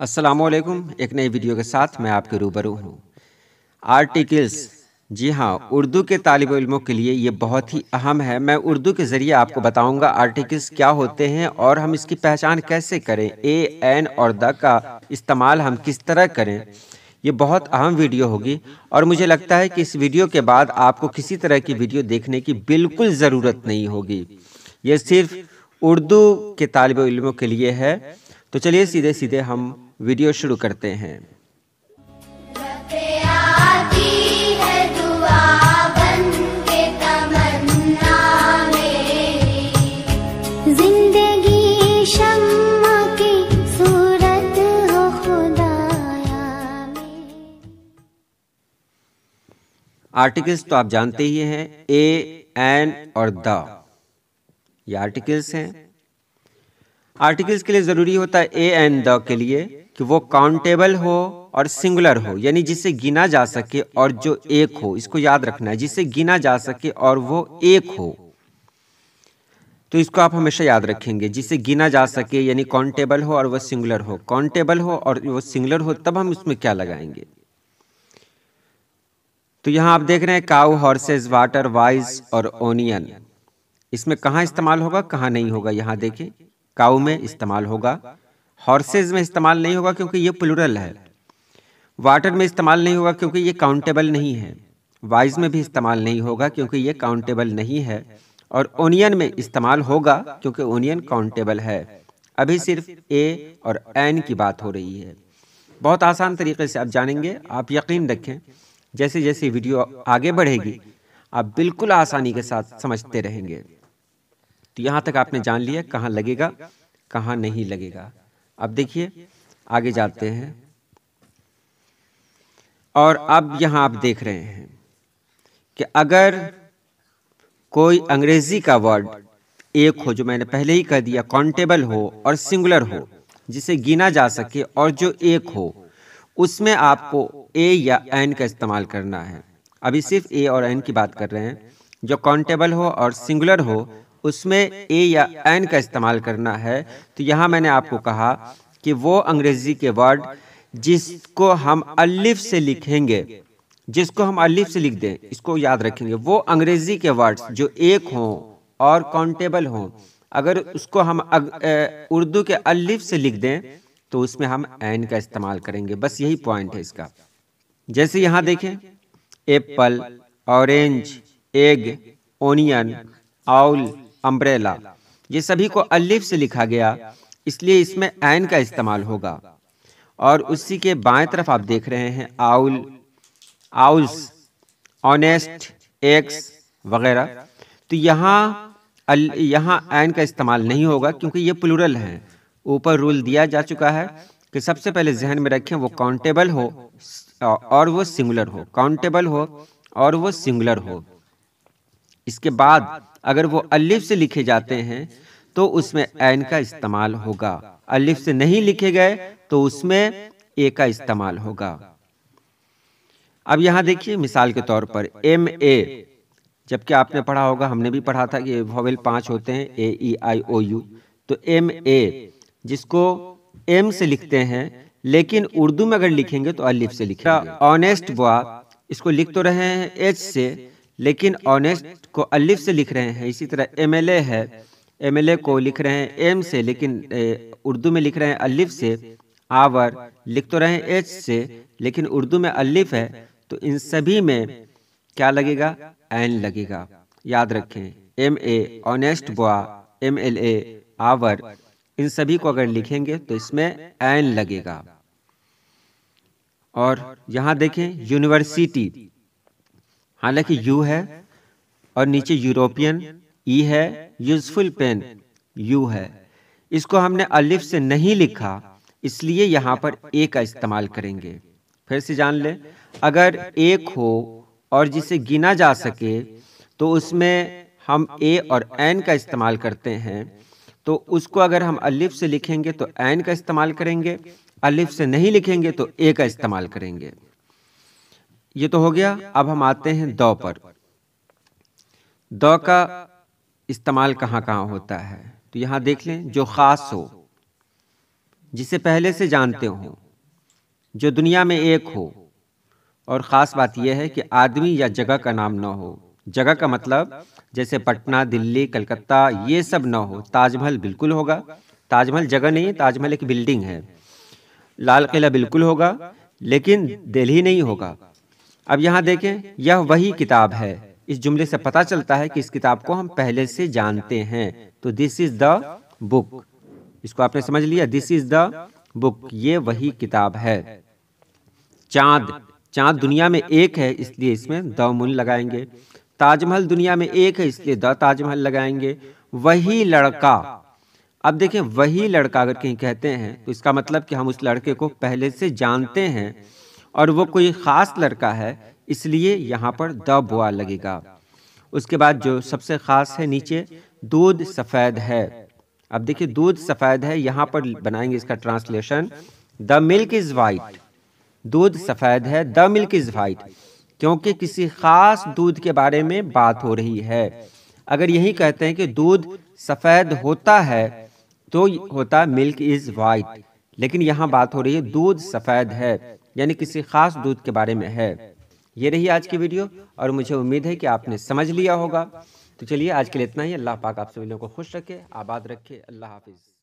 अस्सलामुअलैकुम। एक नई वीडियो के साथ मैं आपके रूबरू हूँ। आर्टिकल्स, जी हाँ, उर्दू के तालिब इल्मों के लिए ये बहुत ही अहम है। मैं उर्दू के ज़रिए आपको बताऊंगा आर्टिकल्स क्या होते हैं और हम इसकी पहचान कैसे करें, ए, एन और द का इस्तेमाल हम किस तरह करें। ये बहुत अहम वीडियो होगी और मुझे लगता है कि इस वीडियो के बाद आपको किसी तरह की वीडियो देखने की बिल्कुल ज़रूरत नहीं होगी। ये सिर्फ उर्दू के तालिब इल्मों के लिए है। तो चलिए सीधे सीधे हम वीडियो शुरू करते हैं। आर्टिकल्स तो आप जानते ही हैं, ए, एन और द, ये आर्टिकल्स हैं। आर्टिकल्स के लिए ज़रूरी होता है ए, एन, द के लिए कि वो काउंटेबल हो और सिंगुलर हो, यानी जिसे गिना जा सके और जो एक हो। इसको याद रखना है, जिसे गिना जा सके और वो एक हो। तो इसको आप हमेशा याद रखेंगे, जिसे गिना जा सके यानी काउंटेबल हो और वो सिंगुलर हो। काउंटेबल हो और वो सिंगुलर हो तब हम इसमें क्या लगाएंगे। तो यहाँ आप देख रहे हैं काऊ, हॉर्सेस, वाटर, वाइज और ओनियन। इसमें कहाँ इस्तेमाल होगा, कहाँ नहीं होगा। यहाँ देखिए, काऊ में इस्तेमाल होगा, हॉर्सेज में इस्तेमाल नहीं होगा क्योंकि ये प्लूरल है, वाटर में इस्तेमाल नहीं होगा क्योंकि ये काउंटेबल नहीं है, वाइज में भी इस्तेमाल नहीं होगा क्योंकि ये काउंटेबल नहीं है, और ओनियन में इस्तेमाल होगा क्योंकि ओनियन काउंटेबल है। अभी सिर्फ ए और एन की बात हो रही है। बहुत आसान तरीके से आप जानेंगे। आप यकीन रखें, जैसे जैसे वीडियो आगे बढ़ेगी आप बिल्कुल आसानी के साथ समझते रहेंगे। तो यहाँ तक आपने जान लिया कहाँ लगेगा, कहाँ नहीं लगेगा। अब देखिए आगे जाते हैं, और अब यहाँ आप देख रहे हैं कि अगर कोई अंग्रेजी का वर्ड एक हो, जो मैंने पहले ही कह दिया, काउंटेबल हो और सिंगुलर हो, जिसे गिना जा सके और जो एक हो, उसमें आपको ए या एन का इस्तेमाल करना है। अभी सिर्फ ए और एन की बात कर रहे हैं। जो काउंटेबल हो और सिंगुलर हो उसमें ए या एन का इस्तेमाल करना है। तो यहाँ मैंने आपको कहा कि वो अंग्रेजी के वर्ड जिसको हम अलिफ से लिखेंगे, जिसको हम अलिफ से लिख दें, इसको याद रखेंगे, वो अंग्रेजी के वर्ड्स जो एक हों और काउंटेबल हों, अगर उसको हम उर्दू के अलिफ से लिख दें तो उसमें हम एन का इस्तेमाल करेंगे। बस यही पॉइंट है इसका। जैसे यहाँ देखें, Apple, orange, egg, onion, owl, umbrella, ये सभी को अलिफ से लिखा गया, इसलिए इसमें एन का इस्तेमाल होगा। और उसी के बाएं तरफ आप देख रहे हैं आउल, आउल्स, ऑनेस्ट, एक्स वगैरह। तो यहाँ एन का इस्तेमाल नहीं होगा क्योंकि ये प्लूरल है। ऊपर रूल दिया जा चुका है कि सबसे पहले जहन में रखें वो काउंटेबल हो और वो सिंगुलर हो, काउंटेबल हो और वो सिंगुलर हो। इसके बाद अगर वो अलिफ से लिखे जाते हैं तो उसमें एन का इस्तेमाल होगा। अलिफ से नहीं लिखे गए तो उसमें ए का इस्तेमाल होगा। अब यहाँ देखिए मिसाल के तौर पर एम ए, जबकि आपने पढ़ा होगा, हमने भी पढ़ा था कि वोवेल 5 होते हैं, ए, ई, आई, ओ, यू। तो एम ए, जिसको एम से लिखते हैं लेकिन उर्दू में अगर लिखेंगे तो अलिफ से लिखेंगे। ऑनेस्ट बॉय, इसको लिख तो रहे हैं एच से लेकिन ऑनेस्ट को अलिफ से लिख रहे हैं। इसी तरह एमएलए है, एमएलए को लिख रहे हैं एम से लेकिन उर्दू में लिख रहे हैं अलिफ से। आवर लिख तो रहे हैं एच से लेकिन उर्दू में अलिफ है। तो इन सभी में क्या लगेगा, एन लगेगा। याद रखें, M A, honest boy, M L A, hour, इन सभी को अगर लिखेंगे तो इसमें एन लगेगा। और यहाँ देखें यूनिवर्सिटी, हालांकि यू है और नीचे यूरोपियन ई है, यूजफुल पेन यू है, इसको हमने अलिफ से नहीं लिखा इसलिए यहाँ पर ए का इस्तेमाल करेंगे। फिर से जान ले, अगर एक हो और जिसे गिना जा सके तो उसमें हम ए और एन का इस्तेमाल करते हैं। तो उसको अगर हम अलिफ से लिखेंगे तो एन का इस्तेमाल करेंगे, अलिफ से नहीं लिखेंगे तो ए का इस्तेमाल करेंगे। ये तो हो गया। अब हम आते हैं द पर। द का इस्तेमाल कहाँ कहाँ होता है, तो यहाँ देख लें, जो ख़ास हो, जिसे पहले से जानते हो, जो दुनिया में एक हो। और ख़ास बात यह है कि आदमी या जगह का नाम न हो। जगह का मतलब जैसे पटना, दिल्ली, कलकत्ता, ये सब न हो। ताजमहल बिल्कुल होगा। ताजमहल जगह नहीं है, ताजमहल एक बिल्डिंग है। लाल किला बिल्कुल होगा, लेकिन दिल्ली नहीं होगा। अब यहाँ देखें, यह वही किताब है। इस जुमले से पता चलता है कि इस किताब को हम पहले से जानते हैं। तो दिस इज द बुक। इसको आपने समझ लिया, दिस इज द बुक, ये वही किताब है। चांद, चांद दुनिया में एक है, इसलिए इसमें द मून लगाएंगे। ताजमहल दुनिया में एक है, इसलिए द ताजमहल लगाएंगे। वही लड़का, अब देखें, वही लड़का अगर कहीं कहते हैं तो इसका मतलब कि हम उस लड़के को पहले से जानते हैं और वो कोई खास लड़का है, इसलिए यहाँ पर द बुआ लगेगा। उसके बाद जो सबसे खास है नीचे, दूध सफ़ेद है। अब देखिए, दूध सफ़ेद है, यहाँ पर बनाएंगे इसका translation, the milk is white. दूध सफ़ेद है, द मिल्क इज़ वाइट, क्योंकि किसी खास दूध के बारे में बात हो रही है। अगर यही कहते हैं कि दूध सफ़ेद होता है तो होता मिल्क इज़ वाइट, लेकिन यहाँ बात हो रही है दूध सफ़ेद है, यानी किसी खास दूध के बारे में है। ये रही आज की वीडियो और मुझे उम्मीद है कि आपने समझ लिया होगा। तो चलिए आज के लिए इतना ही। अल्लाह पाक आप सभी लोगों को खुश रखे, आबाद रखे। अल्लाह हाफिज़।